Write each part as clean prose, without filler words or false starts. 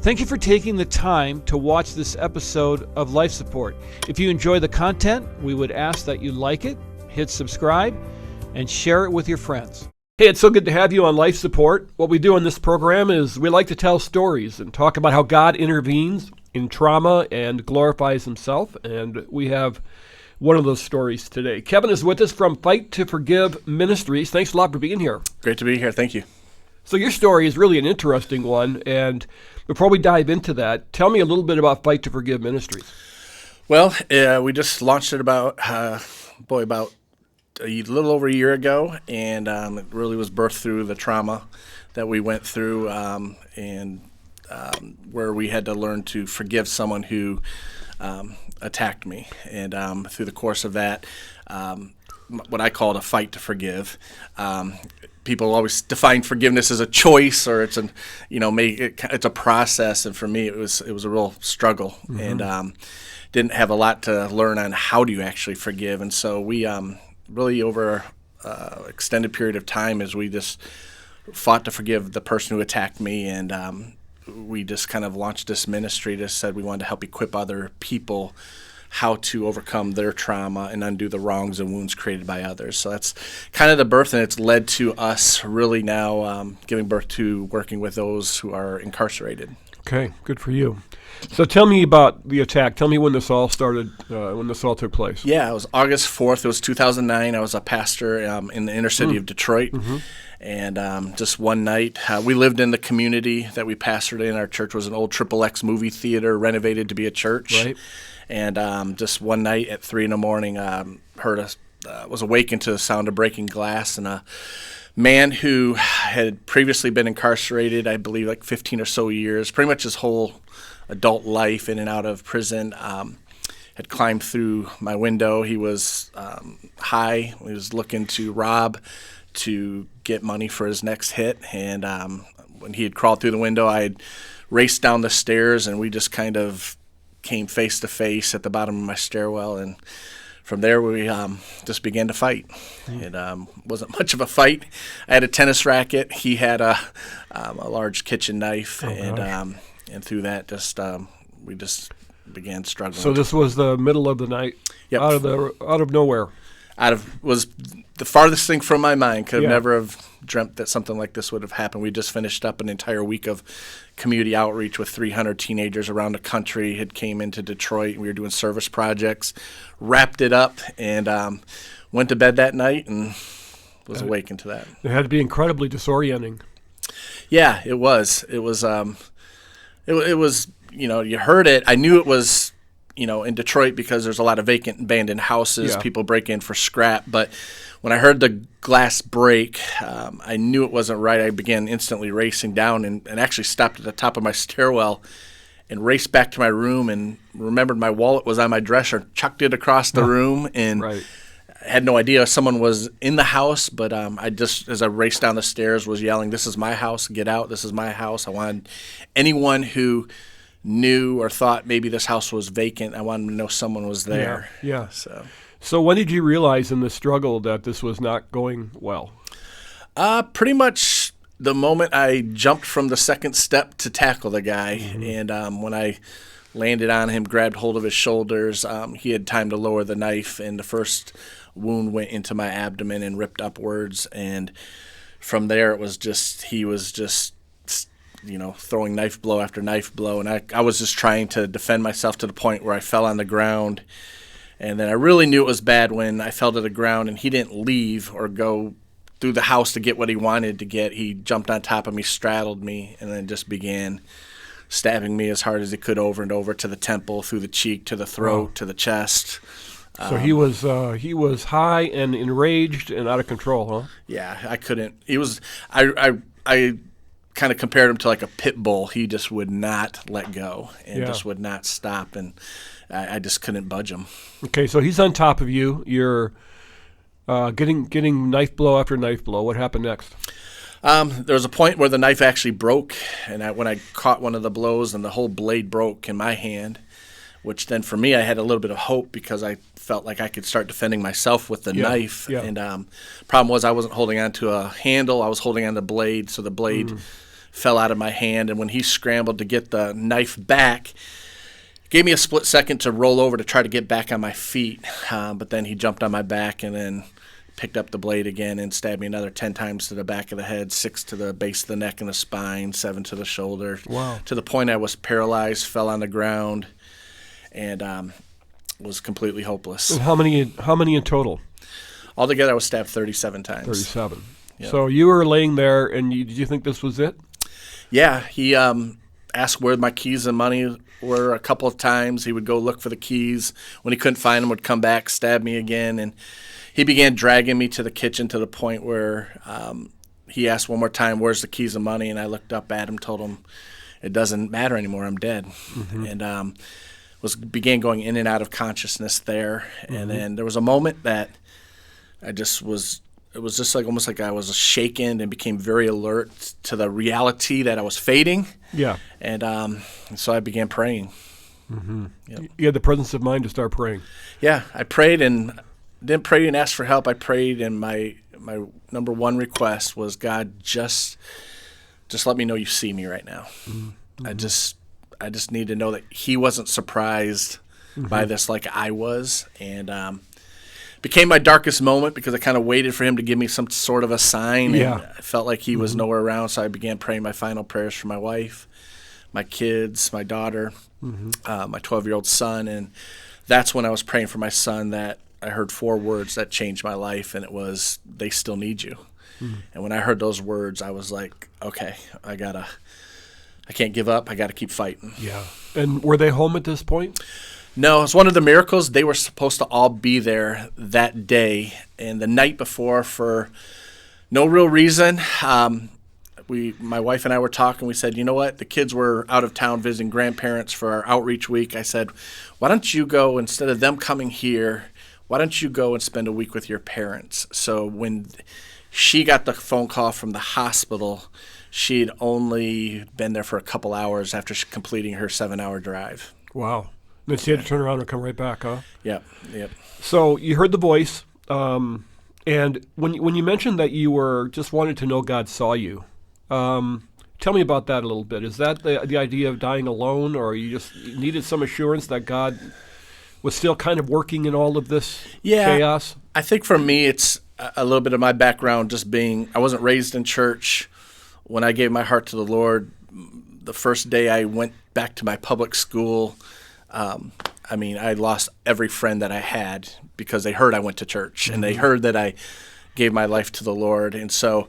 Thank you for taking the time to watch this episode of Life Support. If you enjoy the content, we would ask that you like it, hit subscribe, and share it with your friends. Hey, it's so good to have you on Life Support. What we do in this program is we like to tell stories and talk about how God intervenes in trauma and glorifies himself. And we have one of those stories today. Kevin is with us from Fight to Forgive Ministries. Thanks a lot for being here. Great to be here. Thank you. So your story is really an interesting one. And before we dive into that, tell me a little bit about Fight to Forgive Ministries. Well, we just launched it about a little over a year ago, and it really was birthed through the trauma that we went through, where we had to learn to forgive someone who attacked me. And through the course of that, what I called a fight to forgive. People always define forgiveness as a choice, or it's a process. And for me, it was a real struggle, and didn't have a lot to learn on how do you actually forgive. And so we really over extended period of time, as we just fought to forgive the person who attacked me, and we just kind of launched this ministry. Just said we wanted to help equip other people how to overcome their trauma and undo the wrongs and wounds created by others. So that's kind of the birth, and it's led to us really now giving birth to working with those who are incarcerated. Okay, good for you. So tell me about the attack. Tell me when this all started, when this all took place. Yeah, it was August 4th. It was 2009. I was a pastor in the inner city of Detroit. And just one night, we lived in the community that we pastored in. Our church was an old XXX movie theater renovated to be a church. Right. And just one night at 3 a.m, was awakened to the sound of breaking glass, and a man who had previously been incarcerated, I believe like 15 or so years, pretty much his whole adult life in and out of prison, had climbed through my window. He was high. He was looking to rob, to get money for his next hit. And when he had crawled through the window, I had raced down the stairs, and we just kind of came face to face at the bottom of my stairwell. And from there, we just began to fight. It wasn't much of a fight. I had a tennis racket. He had a large kitchen knife, and through that, we just began struggling. So this was the middle of the night. Yep. Out of nowhere. Was the farthest thing from my mind. Could have never have dreamt that something like this would have happened. We just finished up an entire week of community outreach with 300 teenagers around the country. Had came into Detroit. We were doing service projects, wrapped it up, and went to bed that night and was awakened to that. It had to be incredibly disorienting. Yeah, it was. It was. It was. You heard it. I knew it was. In Detroit, because there's a lot of vacant, abandoned houses. People break in for scrap. But when I heard the glass break, I knew it wasn't right. I began instantly racing down and actually stopped at the top of my stairwell and raced back to my room and remembered my wallet was on my dresser, chucked it across the room, and I had no idea someone was in the house. But I just, as I raced down the stairs, was yelling, "This is my house. Get out. This is my house." I wanted anyone who knew or thought maybe this house was vacant, I wanted to know someone was there. Yeah. So when did you realize in the struggle that this was not going well? Pretty much the moment I jumped from the second step to tackle the guy. And when I landed on him, grabbed hold of his shoulders, he had time to lower the knife, and the first wound went into my abdomen and ripped upwards. And from there, he was just throwing knife blow after knife blow. And I was just trying to defend myself to the point where I fell on the ground. And then I really knew it was bad when I fell to the ground and he didn't leave or go through the house to get what he wanted to get. He jumped on top of me, straddled me, and then just began stabbing me as hard as he could over and over, to the temple, through the cheek, to the throat, to the chest. So he was high and enraged and out of control, huh? Yeah, I couldn't. I kind of compared him to like a pit bull. He just would not let go and just would not stop, and I just couldn't budge him. Okay, so he's on top of you. You're getting knife blow after knife blow. What happened next? There was a point where the knife actually broke, and when I caught one of the blows, and the whole blade broke in my hand, which then for me I had a little bit of hope because I felt like I could start defending myself with the knife. Yeah. And problem was I wasn't holding on to a handle. I was holding on to the blade, so the blade fell out of my hand. And when he scrambled to get the knife back, gave me a split second to roll over to try to get back on my feet. But then he jumped on my back and then picked up the blade again and stabbed me another 10 times to the back of the head, 6 to the base of the neck and the spine, 7 to the shoulder. Wow. To the point I was paralyzed, fell on the ground, and was completely hopeless. And how many in total? Altogether, I was stabbed 37 times. 37. Yep. So you were laying there, and did you think this was it? Yeah. He asked where my keys and money were a couple of times. He would go look for the keys. When he couldn't find them, would come back, stab me again, and he began dragging me to the kitchen to the point where he asked one more time, "Where's the keys and money?" And I looked up at him, told him, "It doesn't matter anymore. I'm dead." Mm-hmm. And began going in and out of consciousness there. Mm-hmm. And then there was a moment that it was just like almost like I was shaken and became very alert to the reality that I was fading. Yeah. And so I began praying. Mm-hmm. Yep. You had the presence of mind to start praying. Yeah, I prayed and didn't pray and ask for help. I prayed, and my number one request was, God, just let me know you see me right now. Mm-hmm. I just need to know that he wasn't surprised mm-hmm. by this like I was. And became my darkest moment because I kind of waited for him to give me some sort of a sign. Yeah. And I felt like he was mm-hmm. nowhere around, so I began praying my final prayers for my wife, my kids, my daughter, mm-hmm. My 12-year-old son. And that's when I was praying for my son that I heard 4 words that changed my life, and it was, "They still need you." Mm-hmm. And when I heard those words, I was like, okay, I can't give up. I got to keep fighting. Yeah. And were they home at this point? No, it's one of the miracles. They were supposed to all be there that day. And the night before, for no real reason, my wife and I were talking. We said, you know what? The kids were out of town visiting grandparents for our outreach week. I said, why don't you go, instead of them coming here, why don't you go and spend a week with your parents? So when she got the phone call from the hospital, she'd only been there for a couple hours after completing her 7-hour drive. Wow. Then she had to turn around and come right back, huh? Yep. So you heard the voice, and when you mentioned that you were just wanted to know God saw you, tell me about that a little bit. Is that the idea of dying alone, or you just needed some assurance that God was still kind of working in all of this chaos? I think for me it's a little bit of my background just being, I wasn't raised in church. When I gave my heart to the Lord, the first day I went back to my public school, I lost every friend that I had because they heard I went to church mm-hmm. and they heard that I gave my life to the Lord. And so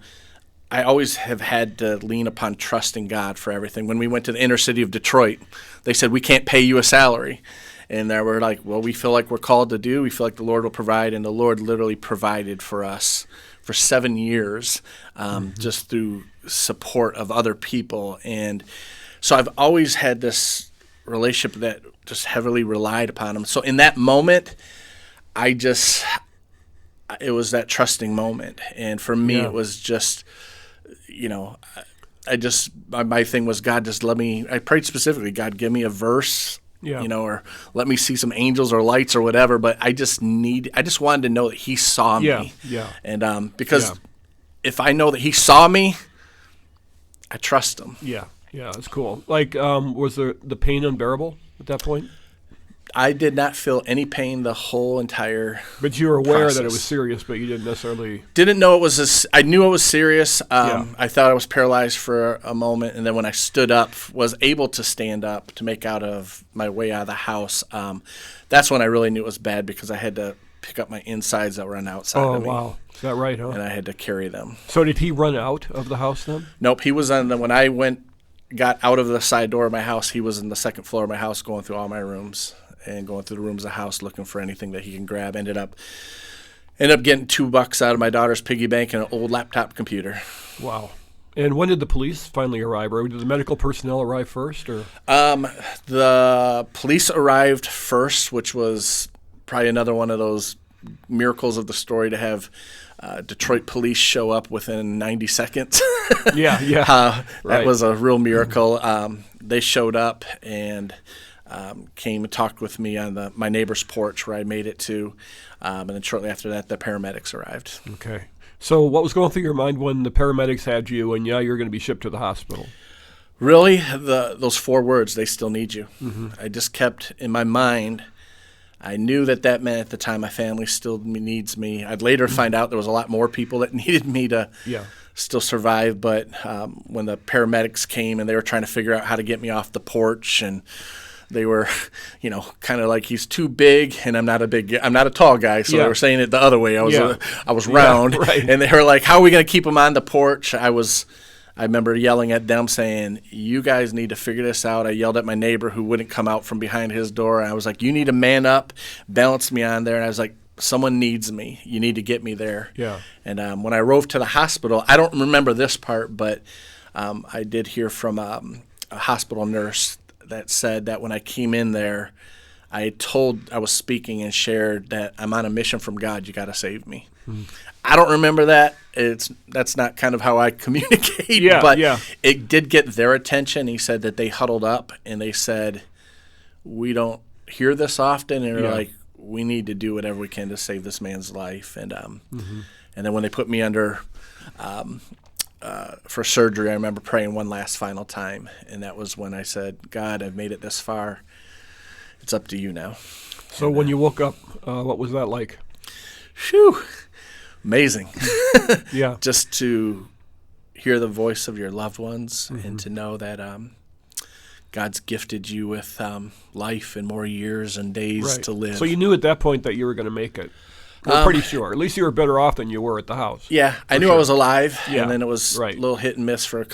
I always have had to lean upon trusting God for everything. When we went to the inner city of Detroit, they said, we can't pay you a salary. And they were like, well, we feel like we're called to do. We feel like the Lord will provide. And the Lord literally provided for us for 7 years mm-hmm. just through support of other people. And so I've always had this relationship that just heavily relied upon him. So in that moment, it was that trusting moment. And for me, It was just, my thing was, God, just I prayed specifically, God, give me a verse, or let me see some angels or lights or whatever. But I just wanted to know that he saw me. Yeah. And because if I know that he saw me, I trust him. Yeah, that's cool. Like, was the pain unbearable at that point? I did not feel any pain the whole entire But you were aware process. that it was serious, but you didn't necessarily... Didn't know it was... I knew it was serious. I thought I was paralyzed for a moment, and then when I stood up, was able to stand up to make my way out of the house, that's when I really knew it was bad because I had to pick up my insides that were on the outside of me. Oh, wow. Is that right, huh? And I had to carry them. So did he run out of the house then? Nope. He was when I got out of the side door of my house, he was in the second floor of my house going through all my rooms and going through the rooms of the house looking for anything that he can grab. Ended up getting $2 out of my daughter's piggy bank and an old laptop computer. Wow. And when did the police finally arrive? Or did the medical personnel arrive first? Or the police arrived first, which was probably another one of those miracles of the story to have Detroit police show up within 90 seconds. Right. That was a real miracle. They showed up and came and talked with me on my neighbor's porch where I made it to. And then shortly after that, the paramedics arrived. Okay. So what was going through your mind when the paramedics had you and you're going to be shipped to the hospital? Really, those 4 words, they still need you. I just kept in my mind. I knew that meant at the time my family still needs me. I'd later find out there was a lot more people that needed me to still survive. But when the paramedics came and they were trying to figure out how to get me off the porch, and they were, kind of like, he's too big, and I'm not a tall guy, so they were saying it the other way. I was round, right. And they were like, "How are we going to keep him on the porch?" I remember yelling at them saying, "You guys need to figure this out." I yelled at my neighbor who wouldn't come out from behind his door. I was like, "You need to man up, balance me on there." And I was like, "Someone needs me. You need to get me there." Yeah. And when I rode to the hospital, I don't remember this part, but I did hear from a hospital nurse that said that when I came in there, I was speaking and shared that I'm on a mission from God. You got to save me. I don't remember that. That's not kind of how I communicate, but it did get their attention. He said that they huddled up and they said, "We don't hear this often," and they're like, "We need to do whatever we can to save this man's life." And and then when they put me under for surgery, I remember praying one last final time, and that was when I said, "God, I've made it this far. It's up to you now." So when you woke up, what was that like? Phew. Amazing. Yeah. Just to hear the voice of your loved ones and to know that God's gifted you with life and more years and days to live. So you knew at that point that you were going to make it. You were pretty sure. At least you were better off than you were at the house. Yeah, I knew I was alive, and then it was a little hit and miss for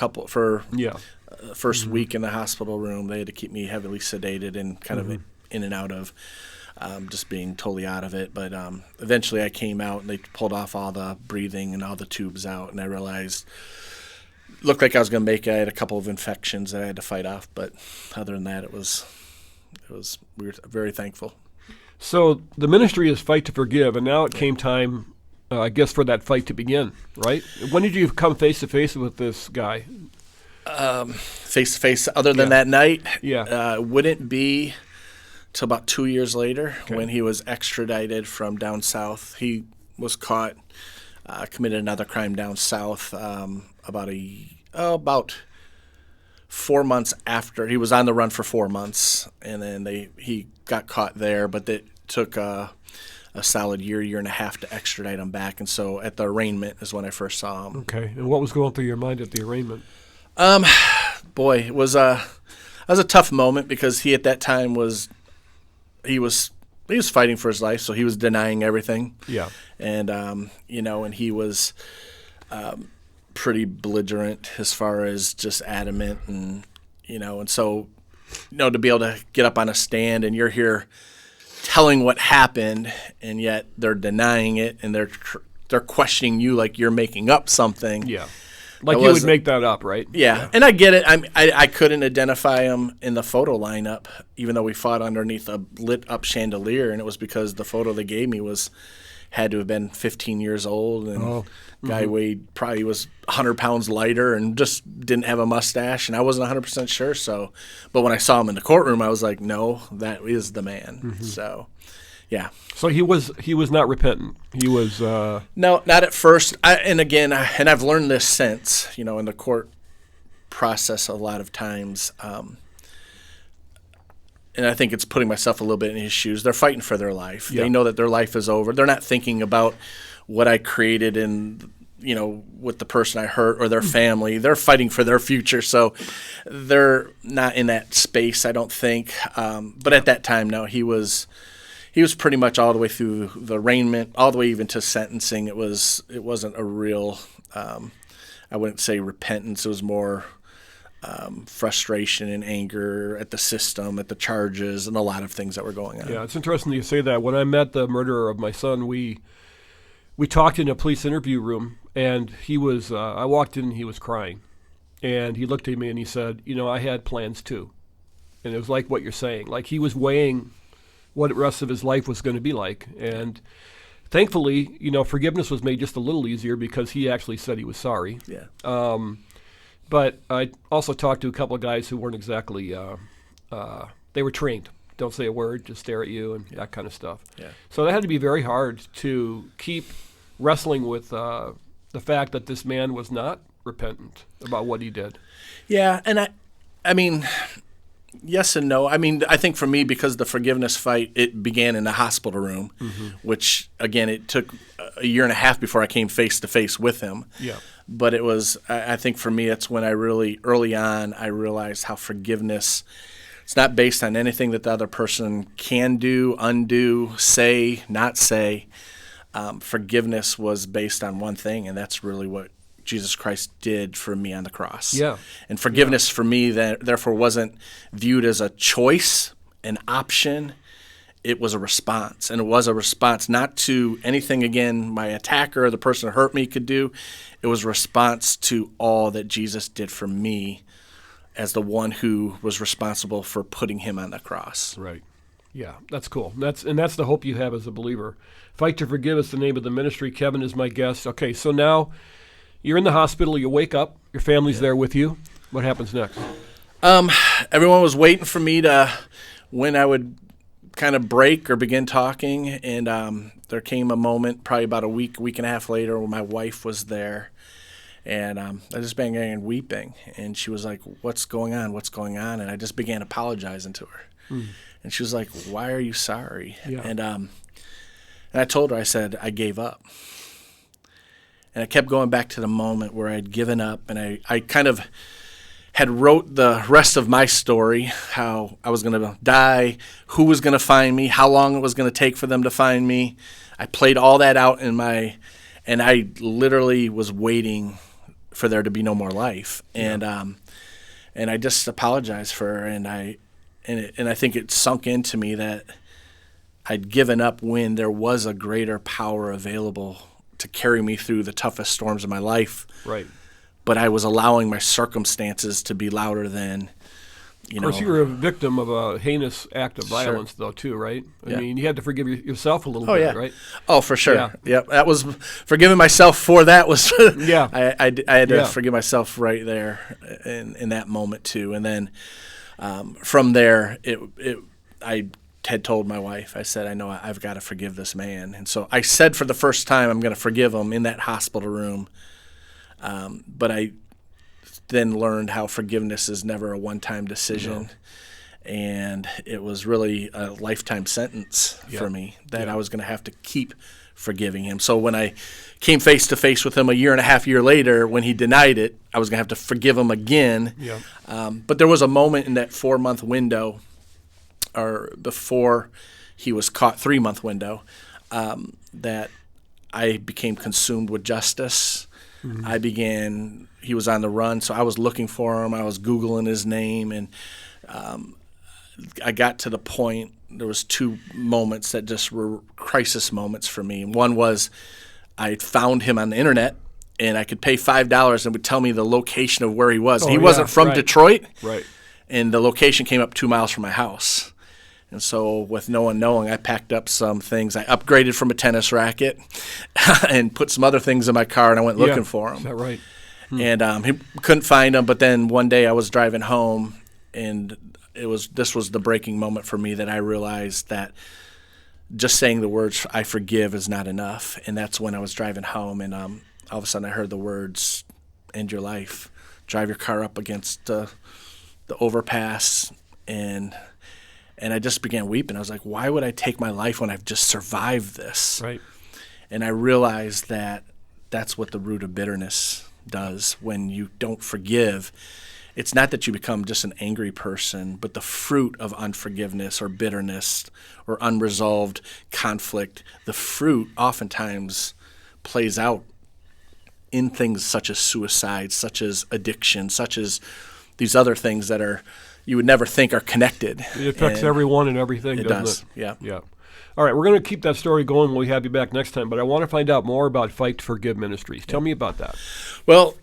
first week in the hospital room. They had to keep me heavily sedated and kind of in and out of just being totally out of it. But eventually I came out, and they pulled off all the breathing and all the tubes out, and I realized looked like I was going to make it. I had a couple of infections that I had to fight off, but other than that, we were very thankful. So the ministry is Fight to Forgive, and now it came time, I guess, for that fight to begin, right? When did you come face-to-face with this guy? Face-to-face, other than that night? Yeah. Wouldn't be till about 2 years later when he was extradited from down south. He was caught, committed another crime down south about 4 months after. He was on the run for 4 months, and then he got caught there, but it took a solid year and a half to extradite him back. And so at the arraignment is when I first saw him. Okay. And what was going through your mind at the arraignment? Boy, it was a tough moment because he at that time was fighting for his life, so he was denying everything. Yeah. And and he was pretty belligerent as far as just adamant, and so to be able to get up on a stand and you're here telling what happened, and yet they're denying it, and they're questioning you like you're making up something. Yeah. Like you would make that up, right? Yeah. And I get it. I couldn't identify him in the photo lineup, even though we fought underneath a lit-up chandelier, and it was because the photo they gave me had to have been 15 years old, and guy weighed probably was 100 pounds lighter and just didn't have a mustache, and I wasn't 100% sure. So, but when I saw him in the courtroom, I was like, no, that is the man. So, yeah. So he was not repentant. He was no, not at first. And I've learned this since, in the court process a lot of times. And I think it's putting myself a little bit in his shoes. They're fighting for their life. Yeah. They know that their life is over. They're not thinking about what I created and with the person I hurt or their family. They're fighting for their future. So they're not in that space, I don't think. But at that time, no, he was pretty much all the way through the arraignment, all the way even to sentencing. It wasn't a real, I wouldn't say repentance. It was more frustration and anger at the system, at the charges, and a lot of things that were going on. Yeah, it's interesting you say that. When I met the murderer of my son, we talked in a police interview room, and he was. I walked in, and he was crying, and he looked at me and he said, "I had plans too," and it was like what you're saying. Like he was weighing what the rest of his life was going to be like, and thankfully, forgiveness was made just a little easier because he actually said he was sorry. Yeah. But I also talked to a couple of guys who weren't exactly, they were trained. Don't say a word, just stare at you and that kind of stuff. Yeah. So that had to be very hard to keep wrestling with the fact that this man was not repentant about what he did. Yeah, and I mean, yes and no. I mean, I think for me, because the forgiveness fight, it began in the hospital room, which, again, it took a year and a half before I came face to face with him. Yeah. But it was, I think for me, it's when I really, early on, I realized how forgiveness, it's not based on anything that the other person can do, undo, say, not say. Forgiveness was based on one thing, and that's really what Jesus Christ did for me on the cross. Yeah. And forgiveness for me, therefore, wasn't viewed as a choice, an option. It was a response. And it was a response not to anything, again, my attacker or the person who hurt me could do. It was a response to all that Jesus did for me as the one who was responsible for putting him on the cross. Right. Yeah, that's cool. That's the hope you have as a believer. Fight to Forgive is the name of the ministry. Kevin is my guest. Okay, so now you're in the hospital. You wake up. Your family's there with you. What happens next? Everyone was waiting for me to, when I would kind of break or begin talking, and there came a moment, probably about a week and a half later, where my wife was there, and I just began weeping, and she was like, "What's going on? What's going on?" And I just began apologizing to her, and she was like, "Why are you sorry?" Yeah. And I told her, I said, "I gave up." And I kept going back to the moment where I'd given up, and I kind of had wrote the rest of my story, how I was going to die, who was going to find me, how long it was going to take for them to find me. I played all that out and I literally was waiting for there to be no more life. Yeah. And I just apologized for her, and I think it sunk into me that I'd given up when there was a greater power available to carry me through the toughest storms of my life. Right. But I was allowing my circumstances to be louder than, Of course, you were a victim of a heinous act of violence, though, too, right? I Yeah. mean, you had to forgive yourself a little bit, right? Oh, for sure. Yeah. Yeah. That was, forgiving myself for that was, Yeah. I had to Yeah. forgive myself right there in that moment, too. And then from there, I had told my wife, I said, I know I've got to forgive this man. And so I said for the first time, I'm going to forgive him in that hospital room. But I then learned how forgiveness is never a one-time decision. No. And it was really a lifetime sentence for me that I was going to have to keep forgiving him. So when I came face to face with him a year and a half later, when he denied it, I was going to have to forgive him again. Yeah. But there was a moment in that 4-month window, or before he was caught, 3-month window, that I became consumed with justice. Mm-hmm. He was on the run, so I was looking for him. I was Googling his name, and I got to the point, there was 2 moments that just were crisis moments for me. One was I found him on the internet, and I could pay $5 and it would tell me the location of where he was. He wasn't from Detroit, right? And the location came up 2 miles from my house. And so with no one knowing, I packed up some things. I upgraded from a tennis racket and put some other things in my car, and I went looking for him. Is that right? And he couldn't find him. But then one day I was driving home, and this was the breaking moment for me, that I realized that just saying the words "I forgive" is not enough. And that's when I was driving home, and all of a sudden I heard the words, "End your life. Drive your car up against the overpass," and I just began weeping. I was like, why would I take my life when I've just survived this? Right. And I realized that that's what the root of bitterness does. When you don't forgive, it's not that you become just an angry person, but the fruit of unforgiveness or bitterness or unresolved conflict, the fruit oftentimes plays out in things such as suicide, such as addiction, such as these other things that you would never think are connected. It affects everyone and everything, doesn't it? Yeah. Yeah. All right, we're going to keep that story going when we have you back next time, but I want to find out more about Fight to Forgive Ministries. Tell me about that. Well,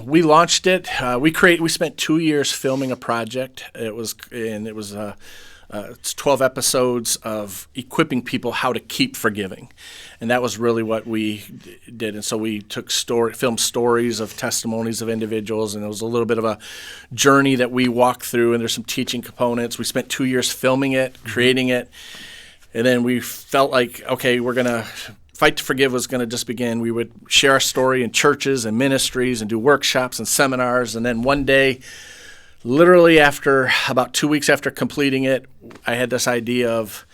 we launched it. We spent 2 years filming a project. It's 12 episodes of equipping people how to keep forgiving. And that was really what we did. And so we filmed stories of testimonies of individuals, and it was a little bit of a journey that we walked through, and there's some teaching components. We spent 2 years filming it, creating it, and then we felt like, okay, Fight to Forgive was going to just begin. We would share our story in churches and ministries and do workshops and seminars, and then one day literally after about 2 weeks after completing it, I had this idea of,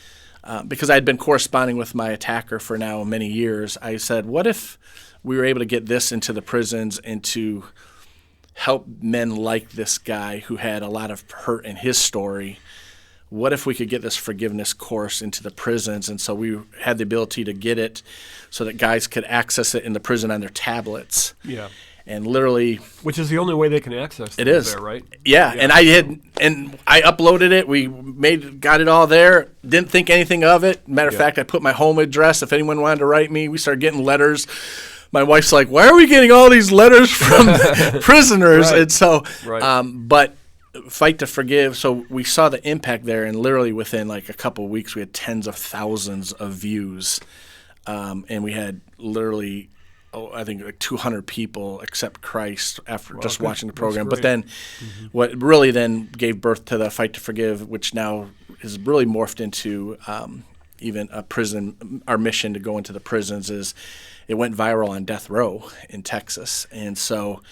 because I had been corresponding with my attacker for now many years, I said, what if we were able to get this into the prisons and to help men like this guy who had a lot of hurt in his story? What if we could get this forgiveness course into the prisons? And so we had the ability to get it so that guys could access it in the prison on their tablets. Yeah. And literally, which is the only way they can access it. It is there, right? Yeah. And I uploaded it. We got it all there. Didn't think anything of it. Matter of fact, I put my home address. If anyone wanted to write me, we started getting letters. My wife's like, "Why are we getting all these letters from prisoners?" Right. And so, Right. But Fight to Forgive. So we saw the impact there, and literally within like a couple of weeks, we had tens of thousands of views, and we had literally, I think like 200 people accept Christ after just watching the program. But then, what really then gave birth to the Fight to Forgive, which now is really morphed into even a prison. Our mission to go into the prisons is it went viral on death row in Texas, and so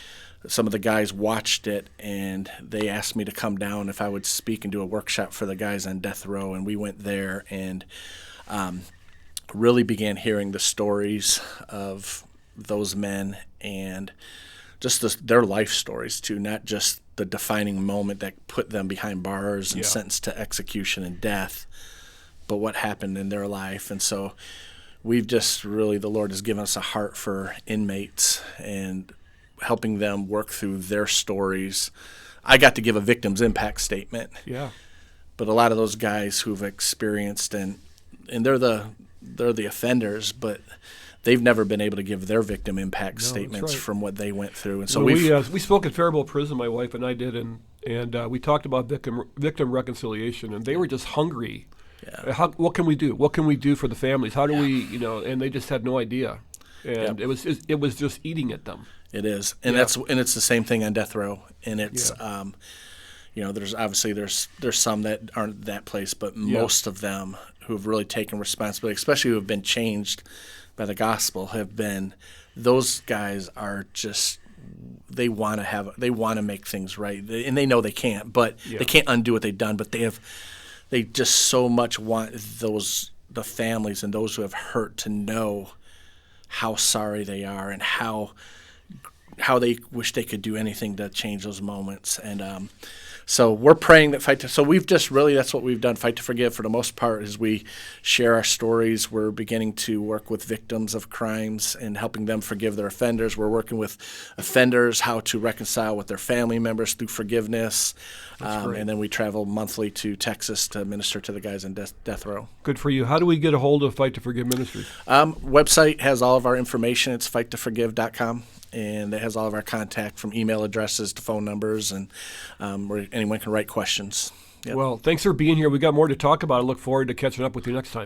some of the guys watched it, and they asked me to come down if I would speak and do a workshop for the guys on death row. And we went there and really began hearing the stories of those men and just their life stories too, not just the defining moment that put them behind bars and sentenced to execution and death, but what happened in their life. And so we've just really, the Lord has given us a heart for inmates and helping them work through their stories. I got to give a victim's impact statement. Yeah. But a lot of those guys who've experienced and they're the offenders, but they've never been able to give their victim impact statements from what they went through. And so we spoke at Faribault Prison, my wife and I did, and we talked about victim reconciliation, and they were just hungry. Yeah. What can we do? What can we do for the families? How do we, and they just had no idea. And it was just eating at them. It is, and it's the same thing on death row, and it's there's obviously there's some that aren't that place, but most of them who have really taken responsibility, especially who have been changed by the gospel, have been, those guys are just, they want to make things right, and they know they can't, but they can't undo what they've done, but they just so much want the families and those who have hurt to know how sorry they are and how they wish they could do anything to change those moments. And so we're praying that so we've just really, that's what we've done. Fight to Forgive, for the most part, is we share our stories. We're beginning to work with victims of crimes and helping them forgive their offenders. We're working with offenders how to reconcile with their family members through forgiveness. And then we travel monthly to Texas to minister to the guys in death row. Good for you. How do we get a hold of Fight to Forgive Ministries? Website has all of our information. It's fighttoforgive.com. And it has all of our contact, from email addresses to phone numbers, and where anyone can write questions. Yep. Well, thanks for being here. We got more to talk about. I look forward to catching up with you next time.